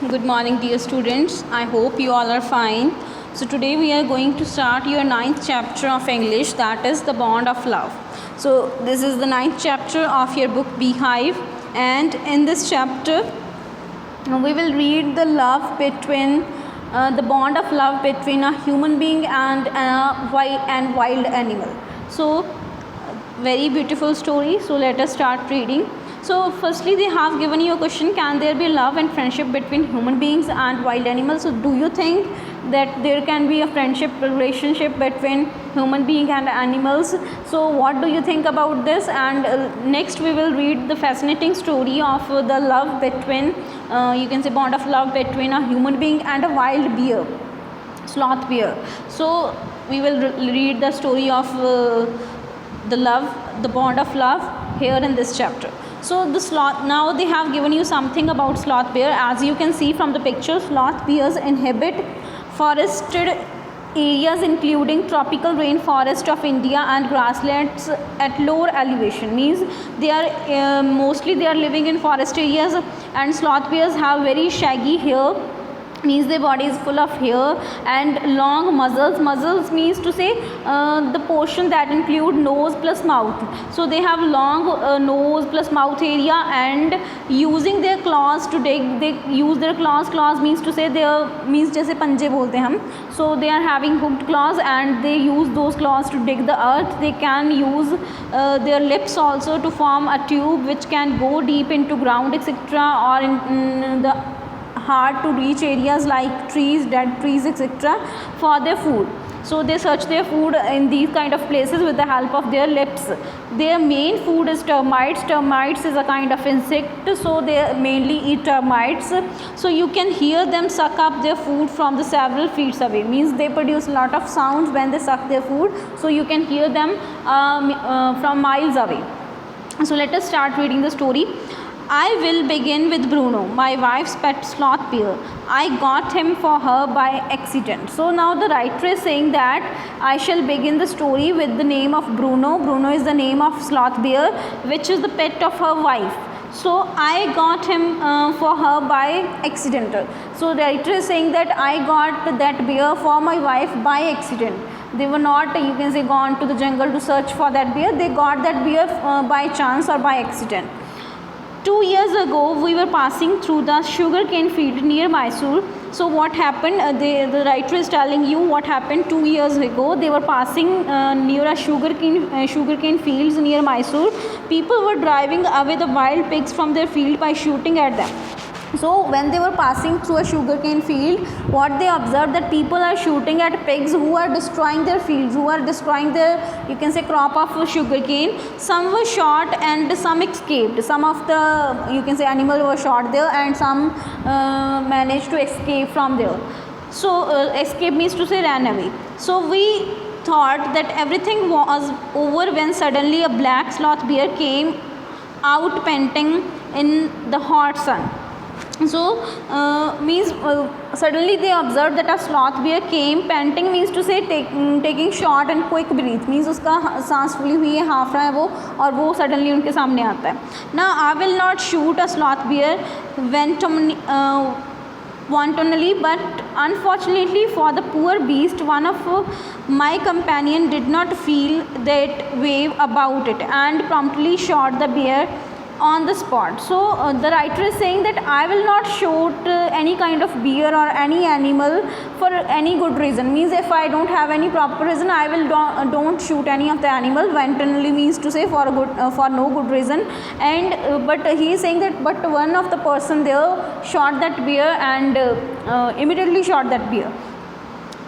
Good morning, dear students. I hope you all are fine. So today we are going to start your ninth chapter of English, that is the bond of love. So this is the ninth chapter of your book Beehive, and in this chapter we will read the love between the bond of love between a human being and a wild animal. So very beautiful story. So let us start reading. So firstly, they have given you a question: can there be love and friendship between human beings and wild animals? So do you think that there can be a friendship relationship between human being and animals? So what do you think about this? And next we will read the fascinating story of the love between you can say bond of love between a human being and a wild bear, sloth bear. So we will read the story of the bond of love here in this chapter. So the sloth, now they have given you something about sloth bear. As you can see from the picture, sloth bears inhabit forested areas including tropical rainforest of India and grasslands at lower elevation. Means they are mostly they are living in forest areas, and sloth bears have very shaggy hair, means their body is full of hair, and long muzzles means to say the portion that include nose plus mouth. So they have long nose plus mouth area, and using their claws to dig, they use their claws means to say their means जैसे पंजे बोलते हैं हम. So they are having hooked claws, and they use those claws to dig the earth. They can use their lips also to form a tube which can go deep into ground etc., or in the hard to reach areas like trees, dead trees etc., for their food. So they search their food in these kind of places with the help of their lips. Their main food is termites. Termites is a kind of insect, so they mainly eat termites. So you can hear them suck up their food from the several feet away, means they produce a lot of sounds when they suck their food, so you can hear them from miles away. So let us start reading the story. I will begin with Bruno, my wife's pet sloth bear. I got him for her by accident. So now the writer is saying that I shall begin the story with the name of Bruno. Bruno is the name of sloth bear, which is the pet of her wife. So I got him for her by accident. So the writer is saying that I got that bear for my wife by accident. They were not, you can say, gone to the jungle to search for that bear. They got that bear by chance or by accident. 2 years ago, we were passing through the sugarcane field near Mysore. So what happened? The writer is telling you what happened 2 years ago. They were passing near a sugarcane fields near Mysore. People were driving away the wild pigs from their field by shooting at them. So when they were passing through a sugarcane field, what they observed, that people are shooting at pigs who are destroying their fields, who are destroying their, you can say, crop of sugarcane. Some were shot and some escaped. Some of the, you can say, animals were shot there, and some managed to escape from there. So escape means to say ran away. So we thought that everything was over when suddenly a black sloth bear came out panting in the hot sun. So means suddenly they observed that a sloth bear came panting, means to say taking short and quick breath, means उसका सांस फूली हुई है, half रहा है वो, और वो सडनली उनके सामने आता है. Now I will not shoot a sloth bear wantonly, but unfortunately for the poor beast, one of my companion did not feel that wave about it and promptly shot the bear on the spot. So the writer is saying that I will not shoot any kind of bear or any animal for any good reason. Means if I don't have any proper reason, I will don't shoot any of the animal wantonly, means to say for a good for no good reason. And but he is saying that but one of the person there shot that bear and immediately shot that bear.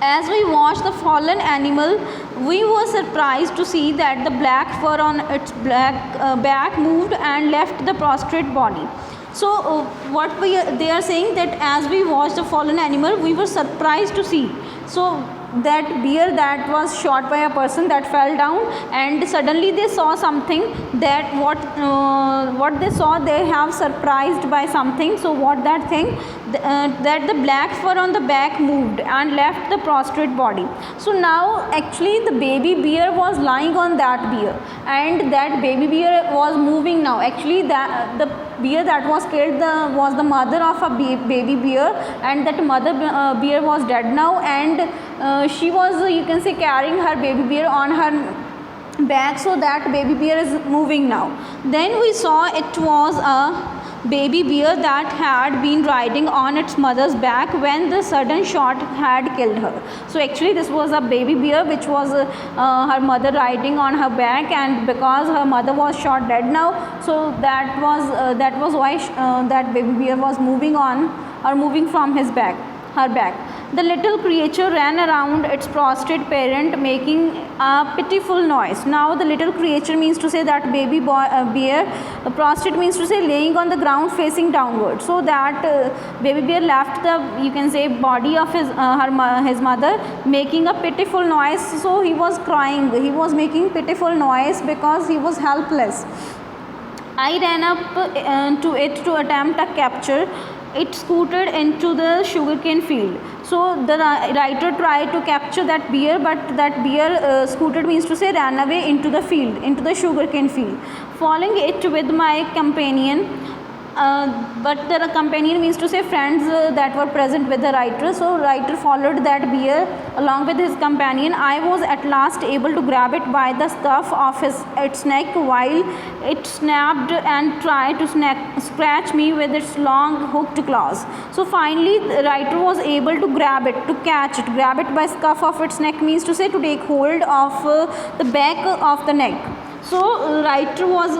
As we watched the fallen animal, we were surprised to see that the black fur on its back moved and left the prostrate body. So they are saying that as we watched the fallen animal, we were surprised to see. So that bear that was shot by a person that fell down, and suddenly they saw something, that what they saw, they have surprised by something. So what that thing, that the black fur on the back moved and left the prostrate body. So now actually the baby bear was lying on that bear, and that baby bear was moving now. Actually the bear that was killed was the mother of a baby bear, and that mother bear was dead now, and she was, you can say, carrying her baby bear on her back, so that baby bear is moving now. Then we saw it was a baby bear that had been riding on its mother's back when the sudden shot had killed her. So actually this was a baby bear which was her mother riding on her back, and because her mother was shot dead now, so that was why that baby bear was moving on, or moving from her back. The little creature ran around its prostrate parent, making a pitiful noise. Now the little creature means to say that baby bear, prostrate means to say laying on the ground facing downward. So that baby bear left the, you can say, body of his mother, making a pitiful noise. So he was crying, he was making pitiful noise because he was helpless. I ran up to it to attempt a capture. It scooted into the sugarcane field. So the writer tried to capture that bear, but that bear scooted means to say ran away into the field, into the sugarcane field. Following it with my companion, but the companion means to say friends that were present with the writer. So writer followed that bear along with his companion. I was at last able to grab it by the scruff of its neck, while it snapped and tried to scratch me with its long hooked claws. So finally the writer was able to grab it, to catch it. Grab it by scruff of its neck means to say to take hold of the back of the neck. So writer was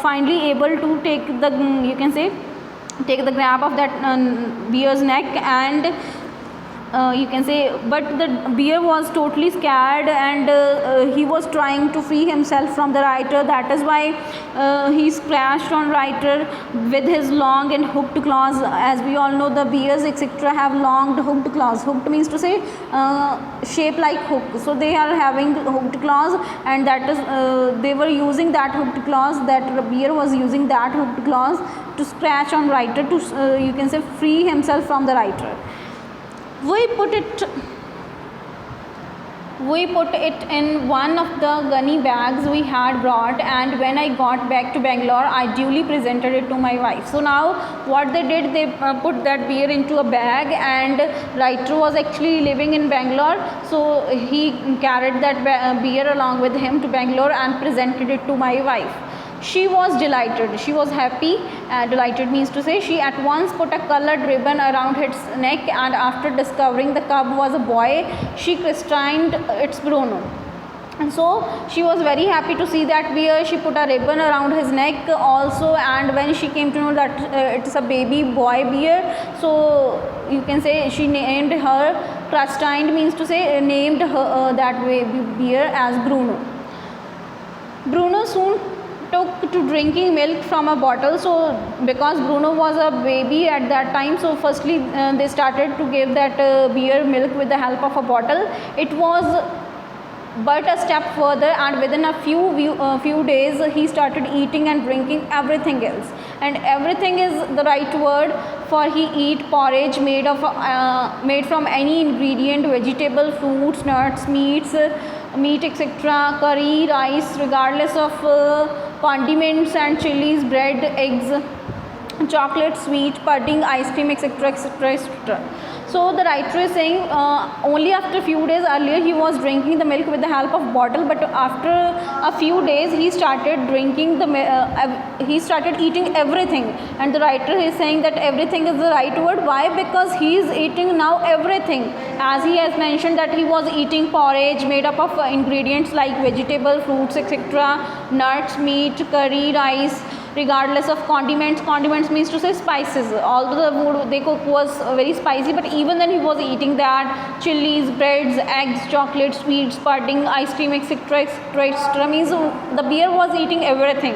finally able to take the, you can say, take the grab of that bear's neck, and you can say, but the bear was totally scared, and he was trying to free himself from the writer. That is why he scratched on writer with his long and hooked claws. As we all know, the bears etc. have long hooked claws. Hooked means to say shape like hook. So they are having hooked claws, and that is they were using that hooked claws, that the bear was using that hooked claws to scratch on writer, to you can say free himself from the writer. We put it in one of the gunny bags we had brought, and when I got back to Bangalore, I duly presented it to my wife. So now what they did, they put that bear into a bag, and writer was actually living in Bangalore, so he carried that bear along with him to Bangalore and presented it to my wife. She was delighted, she was happy. Delighted means to say she at once put a colored ribbon around its neck, and after discovering the cub was a boy, she christened its Bruno. And so she was very happy to see that bear. She put a ribbon around his neck also, and when she came to know that it's a baby boy bear, so you can say she named her, christened means to say named her that baby bear as Bruno. Bruno soon took to drinking milk from a bottle. So because Bruno was a baby at that time, so firstly they started to give that bear milk with the help of a bottle. It was but a step further, and within a few days he started eating and drinking everything else. And everything is the right word, for he eat porridge made from any ingredient, vegetable, fruits, nuts, meat etc., curry, rice, regardless of condiments and chilies, bread, eggs, chocolate, sweet, pudding, ice cream, etc., etc., etc. So the writer is saying only after a few days earlier he was drinking the milk with the help of bottle, but after a few days he started drinking he started eating everything. And the writer is saying that everything is the right word. Why? Because he is eating now everything. As he has mentioned that he was eating porridge made up of ingredients like vegetable, fruits, etc., nuts, meat, curry, rice, regardless of condiments. Condiments means to say spices. Although the food they cook was very spicy, but even then he was eating that. Chilies, breads, eggs, chocolate, sweets, pudding, ice cream, etc., etc., etc., means the bear was eating everything.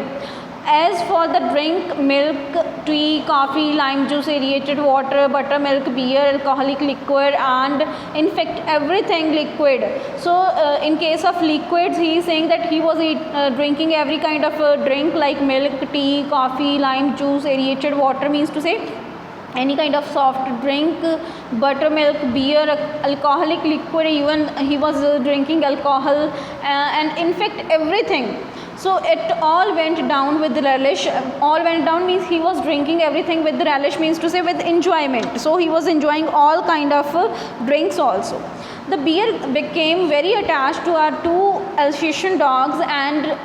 As for the drink, milk, tea, coffee, lime juice, aerated water, buttermilk, beer, alcoholic liquid, and in fact everything liquid. So in case of liquids, he is saying that he was drinking every kind of drink like milk, tea, coffee, lime juice, aerated water, means to say any kind of soft drink, buttermilk, beer, alcoholic liquid, even he was drinking alcohol, and in fact everything. So it all went down with relish. All went down means he was drinking everything with relish, means to say with enjoyment. So he was enjoying all kind of drinks also. The bear became very attached to our two Alsatian dogs and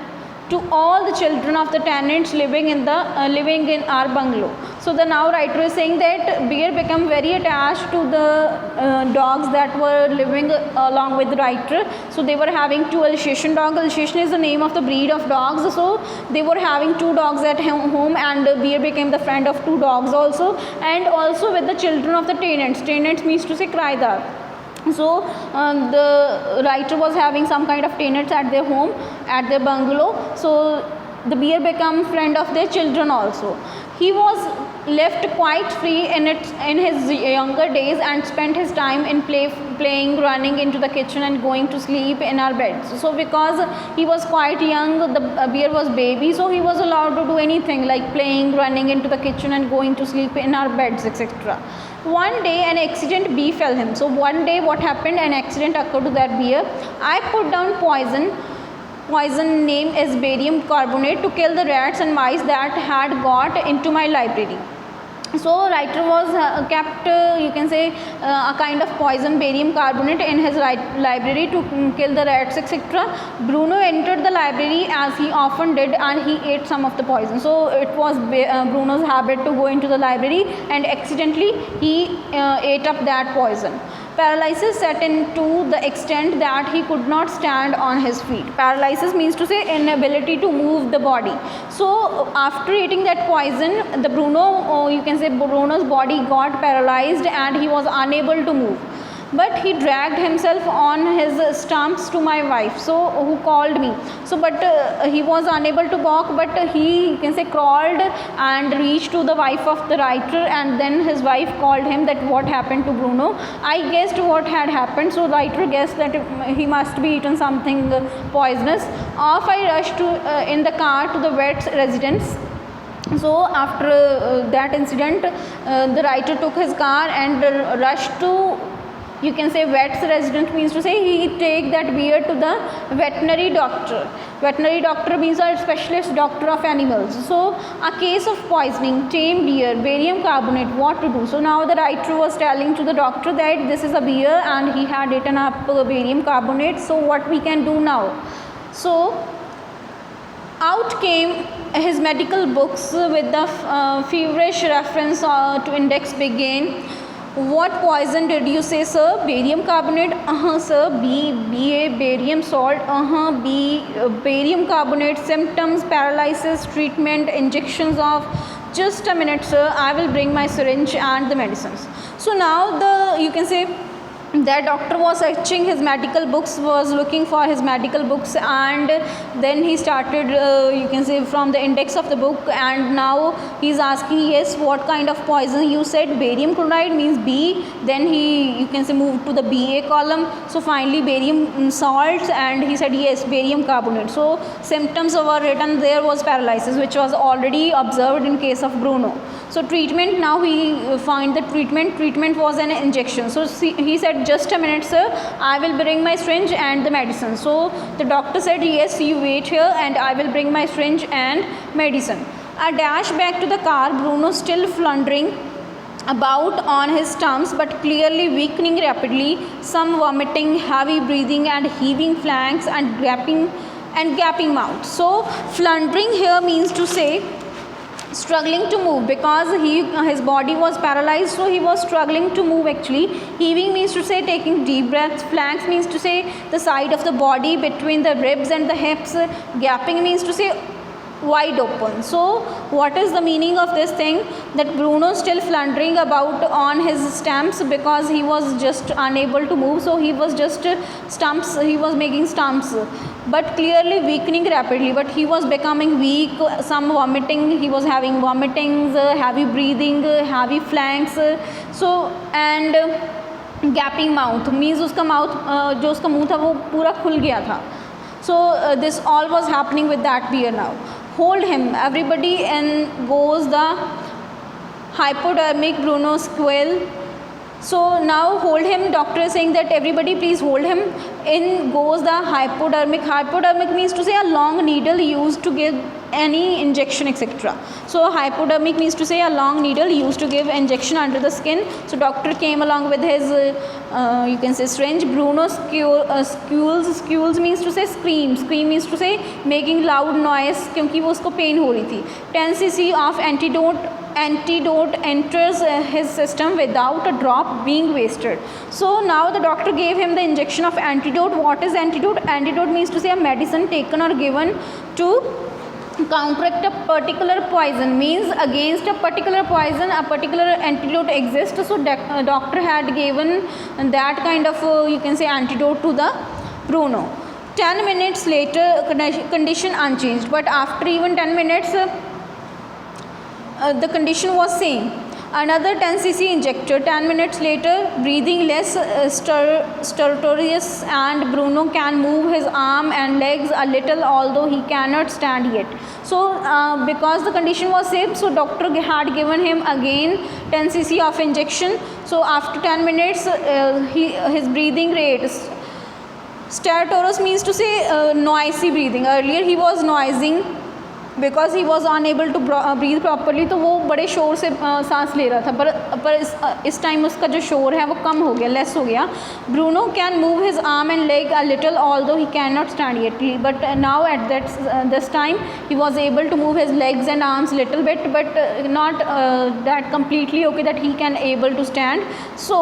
to all the children of the tenants living in our bungalow. So the now writer is saying that bear became very attached to the dogs that were living along with the writer. So they were having two Alsatian dogs. Alsatian is the name of the breed of dogs. So they were having two dogs at home, and bear became the friend of two dogs also, and also with the children of the tenants. Tenants means to say kiradar. So the writer was having some kind of tenants at their home, at their bungalow. So the bear became friend of their children also. He was left quite free in his younger days and spent his time in playing, running into the kitchen and going to sleep in our beds. So because he was quite young, the bear was baby, so he was allowed to do anything like playing, running into the kitchen and going to sleep in our beds, etc. One day an accident befell him. So one day what happened, an accident occurred to that bear. I put down poison name is barium carbonate to kill the rats and mice that had got into my library. So writer was kept you can say a kind of poison barium carbonate in his library to kill the rats, etc. Bruno entered the library as he often did, and he ate some of the poison. So it was Bruno's habit to go into the library, and accidentally he ate up that poison. Paralysis set in to the extent that he could not stand on his feet. Paralysis means to say inability to move the body. So after eating that poison, the Bruno's body got paralyzed and he was unable to move. But he dragged himself on his stumps to my wife, so who called me. So but he was unable to walk, but he, you can say, crawled and reached to the wife of the writer, and then his wife called him that what happened to Bruno. I guessed what had happened, so writer guessed that he must be eaten something poisonous. Off I rushed to in the car to the vet's residence. So after that incident, the writer took his car and rushed to, you can say, vet's resident, means to say he take that bear to the veterinary doctor. Veterinary doctor means a specialist doctor of animals. So a case of poisoning, tame deer, barium carbonate, what to do? So now the writer was telling to the doctor that this is a bear and he had eaten up barium carbonate, so what we can do now? So out came his medical books with the feverish reference to index begin. What poison did you say, sir? Barium carbonate? Sir. B.A. barium salt? B. Barium carbonate. Symptoms, paralysis, treatment, injections of. Just a minute, sir. I will bring my syringe and the medicines. So now you can say, that doctor was searching his medical books, was looking for his medical books, and then he started you can say from the index of the book, and now he is asking, yes, what kind of poison you said? Barium chloride means B. Then he, you can say, moved to the BA column. So finally barium salts, and he said yes, barium carbonate. So symptoms were written there was paralysis, which was already observed in case of Bruno. So treatment, now he find the treatment was an injection. So he said, just a minute, sir, I will bring my syringe and the medicine. So the doctor said, yes, you wait here and I will bring my syringe and medicine. I dashed back to the car, Bruno still floundering about on his stumps but clearly weakening rapidly, some vomiting, heavy breathing and heaving flanks and gaping mouth. So floundering here means to say struggling to move, because his body was paralyzed, so he was struggling to move actually. Heaving means to say taking deep breaths. Flanks means to say the side of the body between the ribs and the hips. Gaping means to say wide open. So what is the meaning of this thing? That Bruno still floundering about on his stumps because he was just unable to move, so he was just stumps, he was making stumps, but clearly weakening rapidly, but he was becoming weak, some vomiting, he was having vomitings, heavy breathing, heavy flanks, so and gaping mouth means उसका mouth जो उसका मुंह था वो पूरा खुल गया था. So this all was happening with that bear now. Hold him, everybody, and goes the hypodermic Bruno squeal. So now hold him. Doctor is saying that everybody please hold him. In goes the hypodermic. Hypodermic means to say a long needle used to give any injection, etc. So hypodermic means to say a long needle used to give injection under the skin. So doctor came along with his you can say syringe. Bruno squeals. Squeals means to say scream. Scream means to say making loud noise क्योंकि वो उसको pain हो रही थी. 10 cc of antidote enters his system without a drop being wasted. So now the doctor gave him the injection of antidote. What is antidote? Antidote means to say a medicine taken or given to counteract a particular poison, means against a particular poison a particular antidote exists. So doctor had given that kind of you can say antidote to the Bruno. 10 minutes later condition unchanged, but after even 10 minutes the condition was same. Another 10 cc injector. 10 minutes later breathing less stertorous and Bruno can move his arm and legs a little although he cannot stand yet. So because the condition was same, so doctor had given him again 10 cc of injection. So after 10 minutes his breathing rate, stertorous means to say noisy breathing. Earlier he was noising because he was unable to breathe properly, तो वो बड़े शोर से सांस ले रहा था, पर इस टाइम उसका जो शोर है वो कम हो गया, लेस हो गया. Bruno can move his arm and leg a little although he can not stand yet, but now at this time he was able to move his legs and arms little bit, but not that completely okay that he can able to stand. So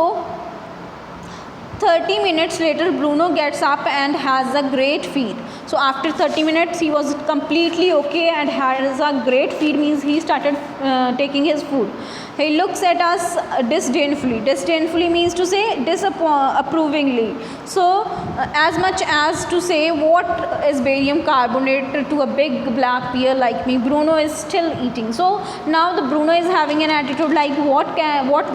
30 minutes later Bruno gets up and has a great feed. So after 30 minutes he was completely okay and has a great feed, means he started taking his food. He looks at us disdainfully. Disdainfully means to say disapprovingly. So as much as to say, what is barium carbonate to a big black bear like me? Bruno is still eating. So now the Bruno is having an attitude like, what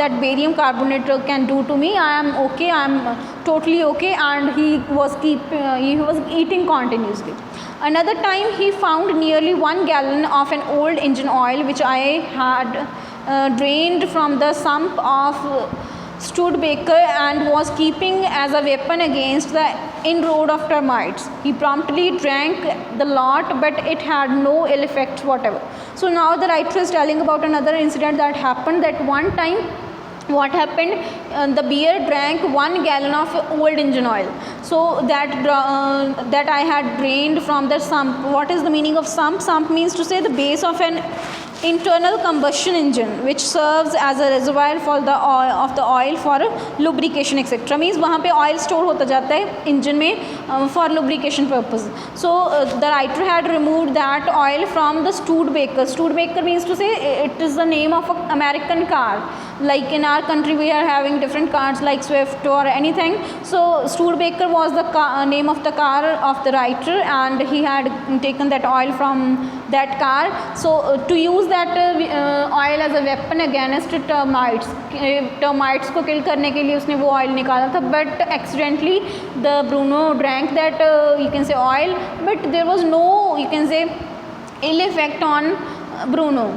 that barium carbonate can do to me? I am okay, I am totally okay, and he was eating continuously. Another time he found nearly 1 gallon of an old engine oil which I had drained from the sump of Studebaker and was keeping as a weapon against the inroad of termites. He promptly drank the lot, but it had no ill effects whatever. So now the writer is telling about another incident that happened. That one time what happened, the bear drank 1 gallon of old engine oil. So that I had drained from the sump. What is the meaning of sump? Sump means to say the base of an internal combustion engine which serves as a reservoir for the oil for lubrication etc. means वहाँ पे oil store होता जाता है engine में for lubrication purpose. So the writer had removed that oil from the Studebaker. Studebaker means to say it is the name of an American car. Like in our country we are having different cars like Swift or anything. So Studebaker was the name of the car of the writer, and he had taken that oil from that car. So to use that oil as a weapon against termites को kill करने के लिए उसने वो oil निकाला था, but accidentally the Bruno drank that you can say oil, but there was no you can say ill effect on Bruno,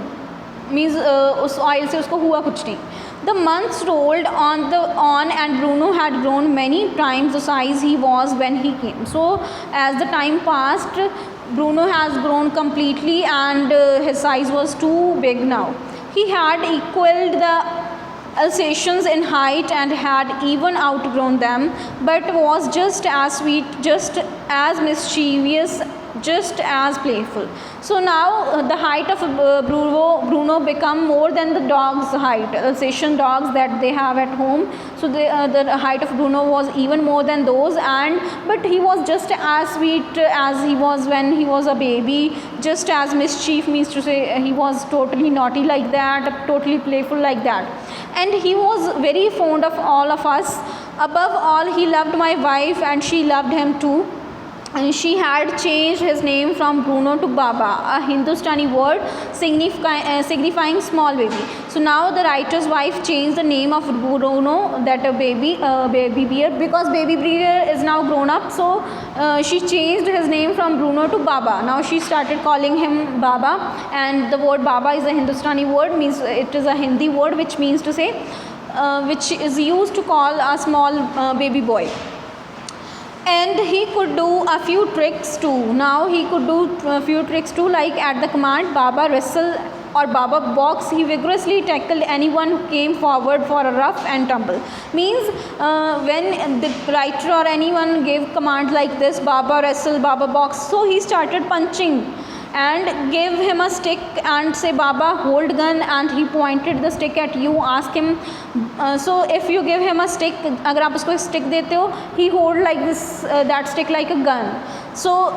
means उस oil से उसको हुआ कुछ नहीं. The months rolled on and Bruno had grown many times the size he was when he came. So as the time passed, Bruno has grown completely and his size was too big now. He had equaled the Alsatians in height and had even outgrown them, but was just as sweet, just as mischievous, just as playful. So now the height of Bruno become more than the dog's height, Alsatian dogs that they have at home. So the height of Bruno was even more than those, but he was just as sweet as he was when he was a baby, just as mischief means to say he was totally naughty like that, totally playful like that. And he was very fond of all of us. Above all, he loved my wife and she loved him too. And she had changed his name from Bruno to Baba, a Hindustani word signifying small baby. So now the writer's wife changed the name of Bruno, that a baby bear, because baby bear is now grown up. So she changed his name from Bruno to Baba. Now she started calling him Baba, and the word Baba is a Hindustani word, means it is a Hindi word which means to say which is used to call a small baby boy. And he could do a few tricks too. Now he could do a few tricks too, like at the command Baba wrestle or Baba box, he vigorously tackled anyone who came forward for a rough and tumble. Means when the writer or anyone gave commands like this, Baba wrestle, Baba box, so he started punching and gave him a stick and say, Baba hold gun, and he pointed the stick at you, ask him, so if you give him a stick, अगर आप उसको stick देते हो, he hold like this that stick like a gun. So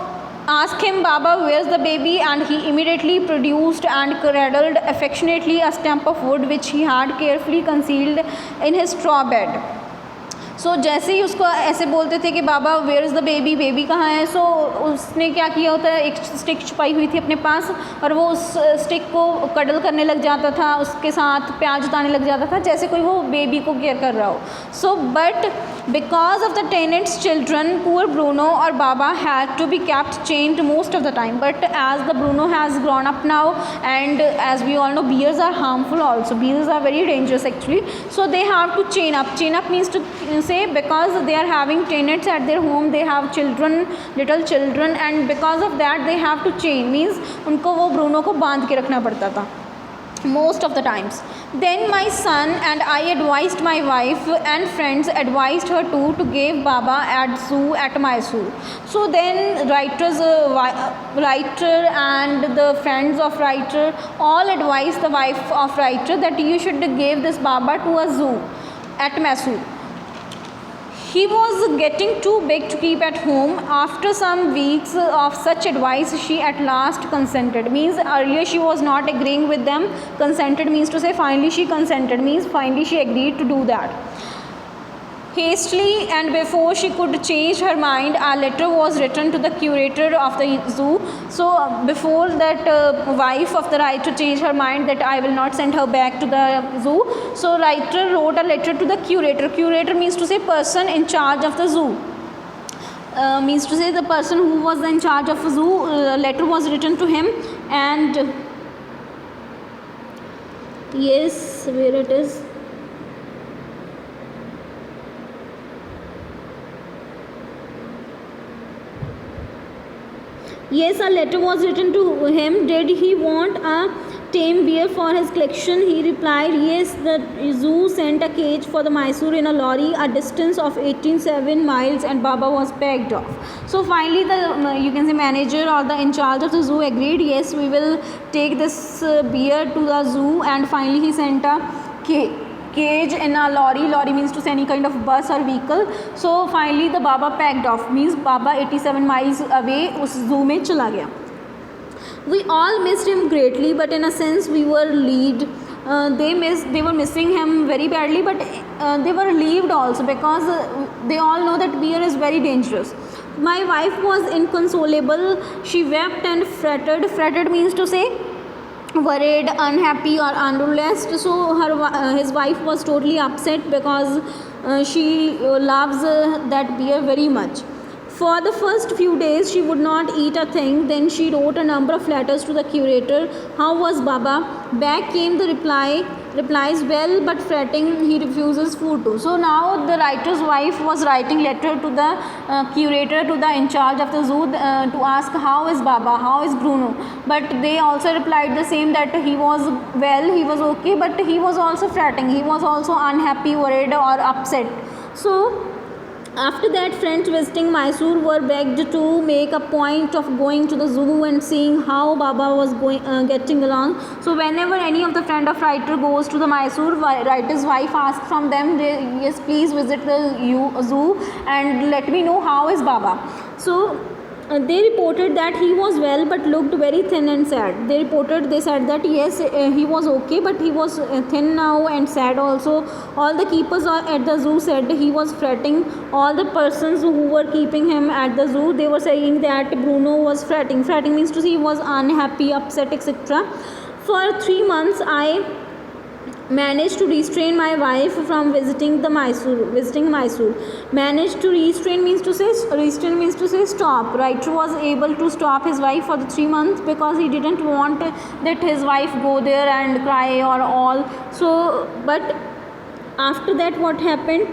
ask him, Baba, where's the baby? And he immediately produced and cradled affectionately a stump of wood which he had carefully concealed in his straw bed. सो जैसे ही उसको ऐसे बोलते थे कि बाबा where is the baby, baby कहाँ है, सो उसने क्या किया होता है, एक स्टिक छुपाई हुई थी अपने पास और वो उस स्टिक को कडल करने लग जाता था, उसके साथ प्याज उतारने लग जाता था जैसे कोई वो बेबी को केयर कर रहा हो. So but because of the tenants children, poor Bruno or Baba had to be kept chained most of the time. But as the Bruno has grown up now, and as we all know, bears are harmful also, bears are very dangerous actually, so they have to chain up. Chain up means to say, because they are having tenants at their home, they have children, little children, and because of that they have to chain, means उनको वो Bruno को बांध के रखना पड़ता था most of the times. Then my son and I advised my wife, and friends advised her too, to give Baba at zoo at Mysore. So then writer and the friends of writer all advised the wife of writer that you should give this Baba to a zoo at Mysore. He was getting too big to keep at home. After some weeks of such advice, she at last consented. Means earlier she was not agreeing with them. Consented means to say finally she consented, means finally she agreed to do that. Hastily, and before she could change her mind, a letter was written to the curator of the zoo. So before that wife of the writer changed her mind that I will not send her back to the zoo, so writer wrote a letter to the curator. Curator means to say person in charge of the zoo. Means to say the person who was in charge of the zoo. Letter was written to him, and yes, where it is. Yes, a letter was written to him. Did he want a tame bear for his collection? He replied, yes. The zoo sent a cage for the Mysore in a lorry, a distance of 18.7 miles, and Baba was packed off. So finally the you can say manager or the in charge of the zoo agreed, yes, we will take this bear to the zoo, and finally he sent a cage in a lorry. Lorry means to say any kind of bus or vehicle. So finally the Baba packed off, means Baba 87 miles away उस zoo में चला गया. We all missed him greatly, but in a sense we were relieved. They were missing him very badly, but they were relieved also, because they all know that bear is very dangerous. My wife was inconsolable. She wept and fretted. Fretted means to say worried, unhappy, or unrelaxed. So his wife was totally upset, because she loves that bear very much. For the first few days she would not eat a thing. Then she wrote a number of letters to the curator. How was Baba? Back came the replies, well, but fretting, he refuses food too. So now the writer's wife was writing letter to the curator, to the in charge of the zoo, to ask how is Baba, how is Bruno. But they also replied the same, that he was well, he was okay, but he was also fretting, he was also unhappy, worried, or upset. So after that, friends visiting Mysore were begged to make a point of going to the zoo and seeing how Baba was getting along. So whenever any of the friend of writer goes to the Mysore, writer's wife asks from them, yes, please visit the zoo and let me know how is Baba. So they reported that he was well but looked very thin and sad. They said that yes, he was okay, but he was thin now and sad also. All the keepers at the zoo said he was fretting. All the persons who were keeping him at the zoo, they were saying that Bruno was fretting. Fretting means to say he was unhappy, upset, etc. For 3 months I managed to restrain my wife from visiting Mysore. Managed to restrain means to say stop. Writer was able to stop his wife for the 3 months, because he didn't want that his wife go there and cry or all. So but After that, what happened?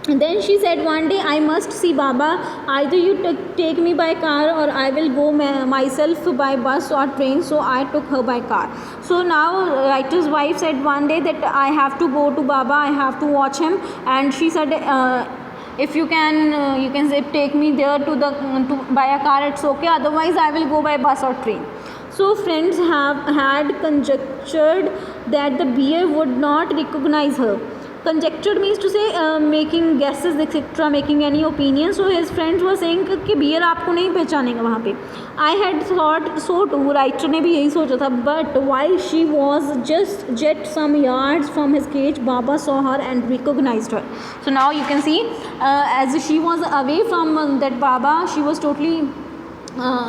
Then she said, one day I must see Baba. Either you take me by car, or I will go myself by bus or train. So I took her by car. So now writer's wife said one day that I have to go to Baba, I have to watch him. And she said, if you can say take me there to by a car, it's okay, otherwise I will go by bus or train. So friends had conjectured that the bear would not recognize her. Conjectured means to say making guesses etc, making any opinion. So his friends were saying कि beer आपको नहीं पहचानेगा वहाँ पे. I had thought so too, writer ने भी यही सोचा था. But while she was just some yards from his cage, Baba saw her and recognized her. So now you can see as she was away from that Baba, she was totally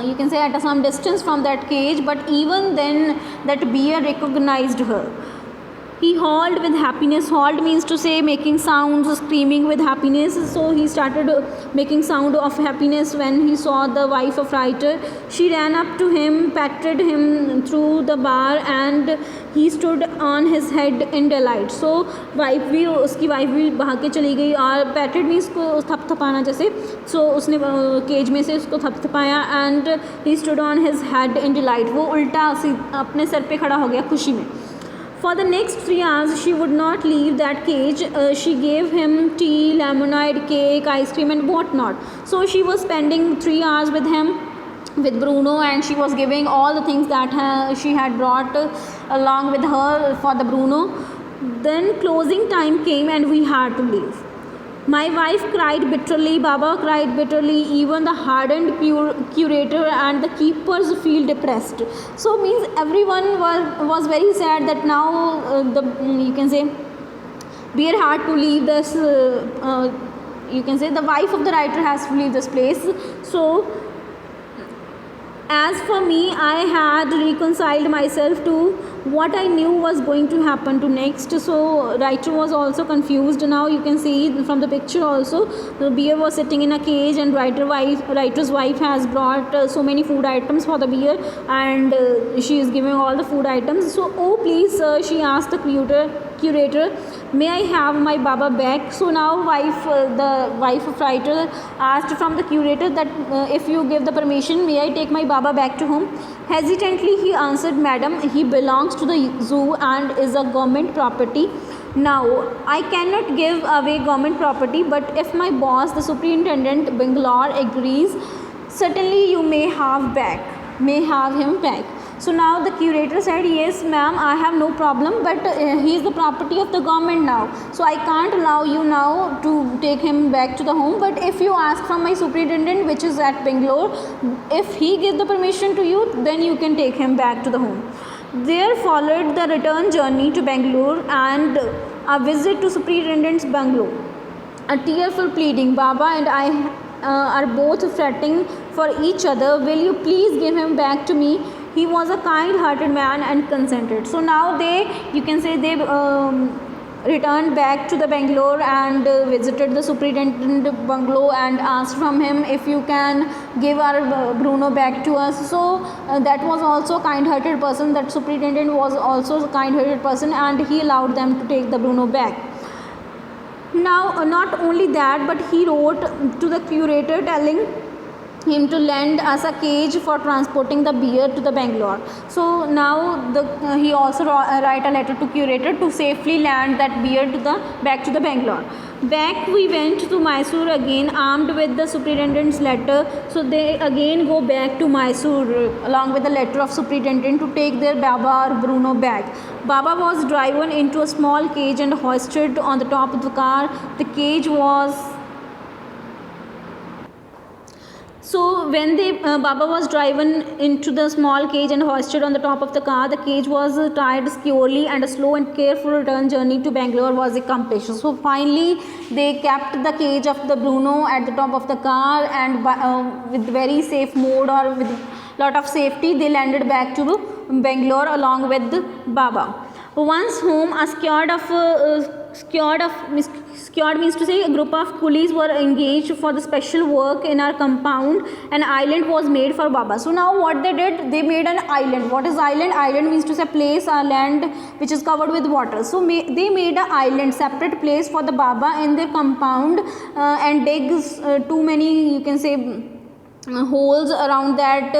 you can say at some distance from that cage, but even then that bear recognized her. He howled with happiness. Howled means to say making sounds, screaming with happiness. So he started making sound of happiness when he saw the wife of writer. She ran up to him, patted him through the bar, and he stood on his head in delight. So उसकी wife भी भाग के चली गई. और पैटेड means को थपथपाना जैसे. So उसने केज में से उसको थपथपाया and he stood on his head in delight. वो उल्टा अपने सर पे खड़ा हो गया खुशी में. For the next 3 hours, she would not leave that cage. She gave him tea, lemonade, cake, ice cream and what not. So she was spending 3 hours with him, with Bruno, and she was giving all the things that she had brought along with her for the Bruno. Then closing time came and we had to leave. My wife cried bitterly, Baba cried bitterly, even the hardened curator and the keepers feel depressed. So means everyone was very sad that now you can say bear had to leave this, you can say the wife of the writer has to leave this place. So as for me, I had reconciled myself to what I knew was going to happen to next. So writer was also confused. Now you can see from the picture also, the bear was sitting in a cage and writer's wife has brought so many food items for the bear, and she is giving all the food items. So oh please sir, she asked the curator, may I have my Baba back? So now the wife of writer asked from the curator that if you give the permission, may I take my Baba back to home? Hesitantly he answered, madam, he belongs to the zoo and is a government property. Now I cannot give away government property, but if my boss, the superintendent Bangalore, agrees, certainly you may have him back. So now the curator said, yes ma'am, I have no problem, but he is the property of the government now, so I can't allow you now to take him back to the home. But if you ask from my superintendent, which is at Bangalore, if he gives the permission to you, then you can take him back to the home. There followed the return journey to Bangalore and a visit to superintendent's Bangalore. A tearful pleading, Baba and I are both fretting for each other. Will you please give him back to me? He was a kind-hearted man and consented. So now they returned back to the Bangalore and visited the superintendent Bangalore and asked from him if you can give our Bruno back to us. So that was also a kind-hearted person. That superintendent was also a kind-hearted person, and he allowed them to take the Bruno back. Now not only that, but he wrote to the curator telling him to lend us a cage for transporting the bear to the Bangalore. So now he also write a letter to curator to safely land that bear back to the Bangalore. Back we went to Mysore again, armed with the superintendent's letter. So they again go back to Mysore along with the letter of superintendent to take their Baba or Bruno back. Baba was driven into a small cage and hoisted on the top of the car. The cage was So when Baba was driven into the small cage and hoisted on the top of the car, the cage was tied securely and a slow and careful return journey to Bangalore was accomplished. So finally they kept the cage of the Bruno at the top of the car, and with very safe mode or with lot of safety they landed back to Bangalore along with Baba. Once home, a squad of squad means to say a group of coolies were engaged for the special work in our compound. An island was made for Baba. So now what they did, they made an island. What is island? Island means to say place or land which is covered with water. So they made an island, separate place for the Baba in their compound, and digs too many, you can say, holes around that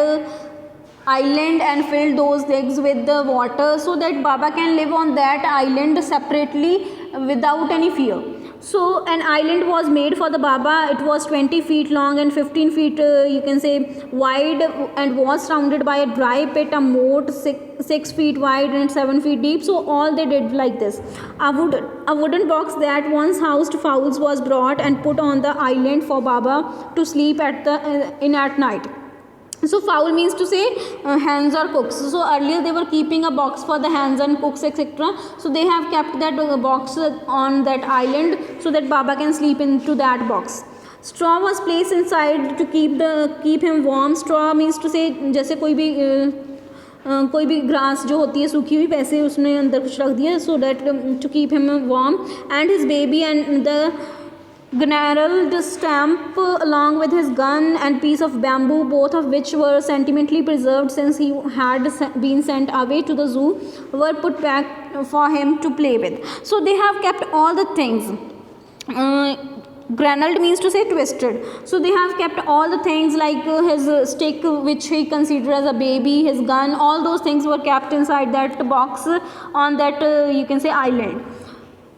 island and fill those digs with the water, so that Baba can live on that island separately without any fear. So an island was made for the Baba. It was 20 feet long and 15 feet you can say wide, and was surrounded by a dry pit, a moat 6 feet wide and 7 feet deep. So all they did like this. A wooden box that once housed fowls was brought and put on the island for Baba to sleep at night. So fowl means to say hens or cooks. So earlier they were keeping a box for the hens and cooks, etc. So they have kept that box on that island so that Baba can sleep into that box. Straw was placed inside to keep him warm. Straw means to say जैसे कोई भी grass जो होती है सूखी हुई, वैसे उसने अंदर कुछ रख दिया, so that to keep him warm. And his baby and the gnarled stump along with his gun and piece of bamboo, both of which were sentimentally preserved since he had been sent away to the zoo, were put back for him to play with. So they have kept all the things. Granuled means to say twisted. So they have kept all the things like his stick which he considered as a baby, his gun, all those things were kept inside that box on that you can say island.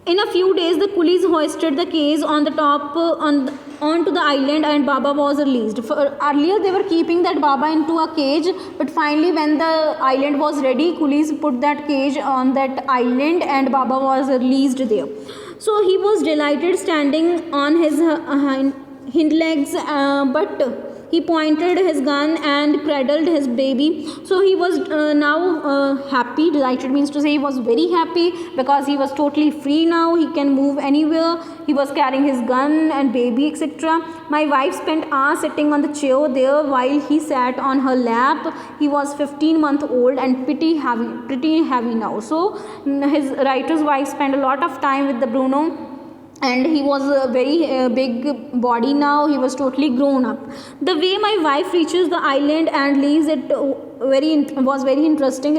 In a few days, the coolies hoisted the cage on the top onto the island, and Baba was released. Earlier, they were keeping that Baba into a cage, but finally, when the island was ready, coolies put that cage on that island, and Baba was released there. So he was delighted, standing on his hind legs, but he pointed his gun and cradled his baby. So he was now happy. Delighted means to say he was very happy because he was totally free now. He can move anywhere. He was carrying his gun and baby, etc. My wife spent hours sitting on the chair there while he sat on her lap. He was 15 months old and pretty heavy now. So his writer's wife spent a lot of time with the Bruno, and he was a very big body now. He was totally grown up. The way my wife reaches the island and leaves it was very interesting.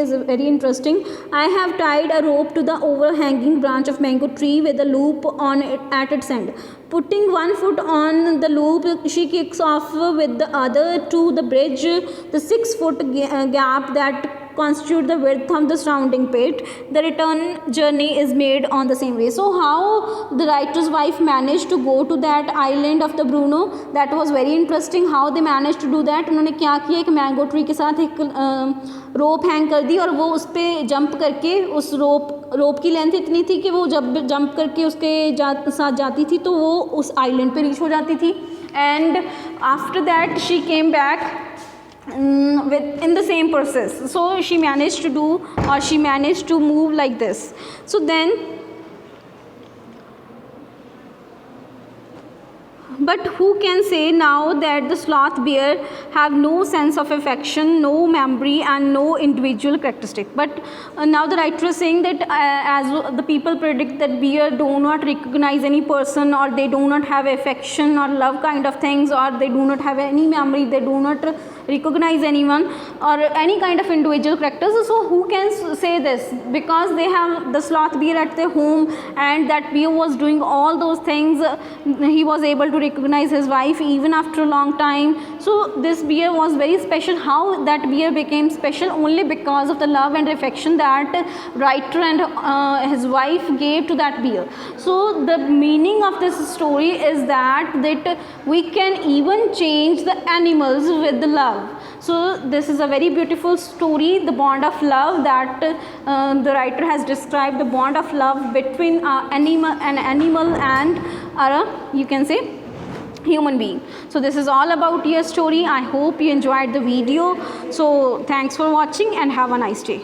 I have tied a rope to the overhanging branch of mango tree with a loop on it at its end. Putting one foot on the loop, she kicks off with the other to the bridge, the 6-foot gap that constitute the width of the surrounding pit. The return journey is made on the same way. So how the writer's wife managed to go to that island of the Bruno, that was very interesting. How they managed to do that, उन्होंने क्या किया, एक mango tree के साथ एक रोप hang कर दी, और वो उस पर जंप करके, उस रोप की लेंथ इतनी थी कि वो जब जंप करके उसके साथ जाती थी तो वो उस आइलैंड पे रीच हो जाती थी. And after that she came back in the same process. So she managed to do, or she managed to move like this. So then, but who can say now that the sloth bear have no sense of affection, no memory, and no individual characteristic? But now the writer is saying that as the people predict that bear do not recognize any person, or they do not have affection or love kind of things, or they do not have any memory, they do not recognize anyone or any kind of individual characters. So who can say this? Because they have the sloth bear at their home, and that bear was doing all those things. He was able to recognize his wife even after a long time. So this bear was very special. How that bear became special? Only because of the love and affection that writer and his wife gave to that bear. So the meaning of this story is that we can even change the animals with the love. So this is a very beautiful story, the bond of love that the writer has described, the bond of love between an animal and you can say human being. So this is all about your story. I hope you enjoyed the video. So thanks for watching and have a nice day.